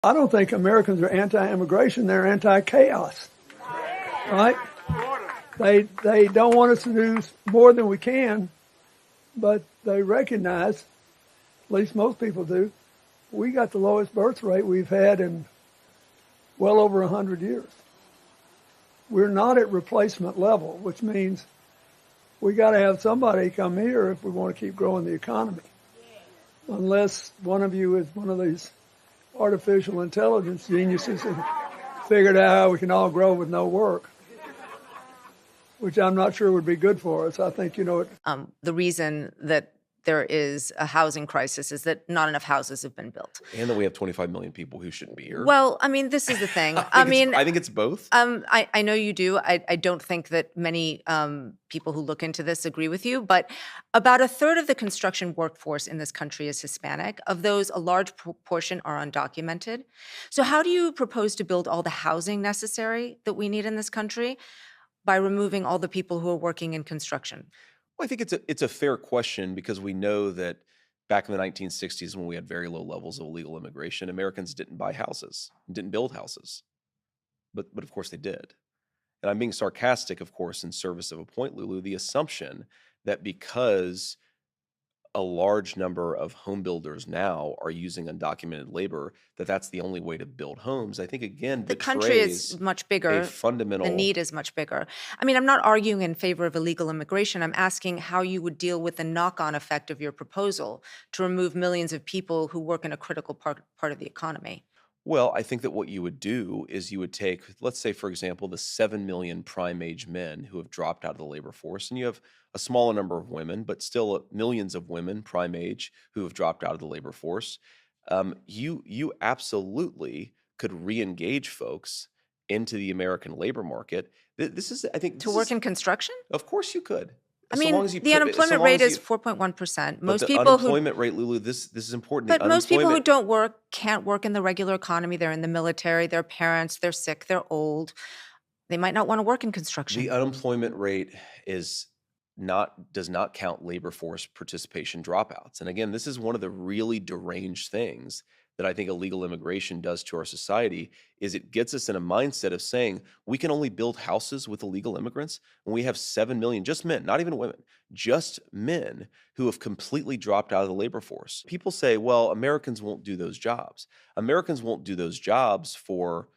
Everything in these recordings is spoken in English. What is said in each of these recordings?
I don't think Americans are anti-immigration. They're anti-chaos, right? They don't want us to do more than we can, but they recognize, at least most people do, we got the lowest birth rate we've had in well over 100 years. We're not at replacement level, which means we got to have somebody come here if we want to keep growing the economy. Unless one of you is one of these artificial intelligence geniuses and figured out how we can all grow with no work, which I'm not sure would be good for us. I think, The reason that there is a housing crisis is that not enough houses have been built. And that we have 25 million people who shouldn't be here. Well, I mean, this is the thing. I think it's both. I know you do. I don't think that many people who look into this agree with you, but about a third of the construction workforce in this country is Hispanic. Of those, a large portion are undocumented. So how do you propose to build all the housing necessary that we need in this country by removing all the people who are working in construction? Well, I think it's a fair question because we know that back in the 1960s, when we had very low levels of illegal immigration, Americans didn't buy houses, didn't build houses. But of course they did. And I'm being sarcastic, of course, in service of a point, Lulu, the assumption that because a large number of home builders now are using undocumented labor, that's the only way to build homes. I think, again, the country is much bigger. A fundamental... The need is much bigger. I mean, I'm not arguing in favor of illegal immigration. I'm asking how you would deal with the knock-on effect of your proposal to remove millions of people who work in a critical part of the economy. Well, I think that what you would do is you would take, let's say, for example, the 7 million prime age men who have dropped out of the labor force, and you have a smaller number of women, but still millions of women prime age who have dropped out of the labor force. You absolutely could re-engage folks into the American labor market. This is, I think, to work in construction? Of course you could. I mean, the unemployment rate is 4.1%. Most people who unemployment rate, Lulu, this is important. But most people who don't work can't work in the regular economy. They're in the military, they're parents, they're sick, they're old. They might not want to work in construction. The unemployment rate does not count labor force participation dropouts. And again, this is one of the really deranged things that I think illegal immigration does to our society, is it gets us in a mindset of saying we can only build houses with illegal immigrants when we have 7 million, just men, not even women, just men who have completely dropped out of the labor force. People say, well, Americans won't do those jobs. Americans won't do those jobs for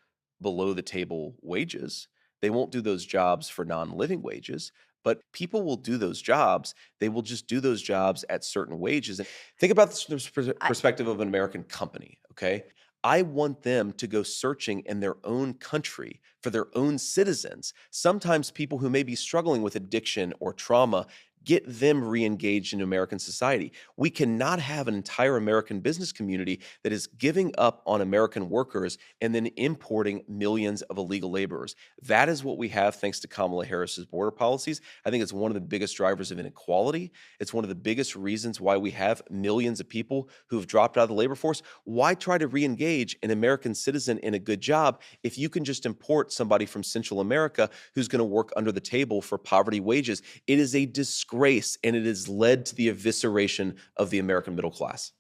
below the table wages. They won't do those jobs for non-living wages. But people will do those jobs. They will just do those jobs at certain wages. And think about this from the perspective of an American company, okay? I want them to go searching in their own country for their own citizens. Sometimes people who may be struggling with addiction or trauma, get them re-engaged in American society. We cannot have an entire American business community that is giving up on American workers and then importing millions of illegal laborers. That is what we have thanks to Kamala Harris's border policies. I think it's one of the biggest drivers of inequality. It's one of the biggest reasons why we have millions of people who have dropped out of the labor force. Why try to re-engage an American citizen in a good job if you can just import somebody from Central America who's going to work under the table for poverty wages? It is a disgrace, and it has led to the evisceration of the American middle class.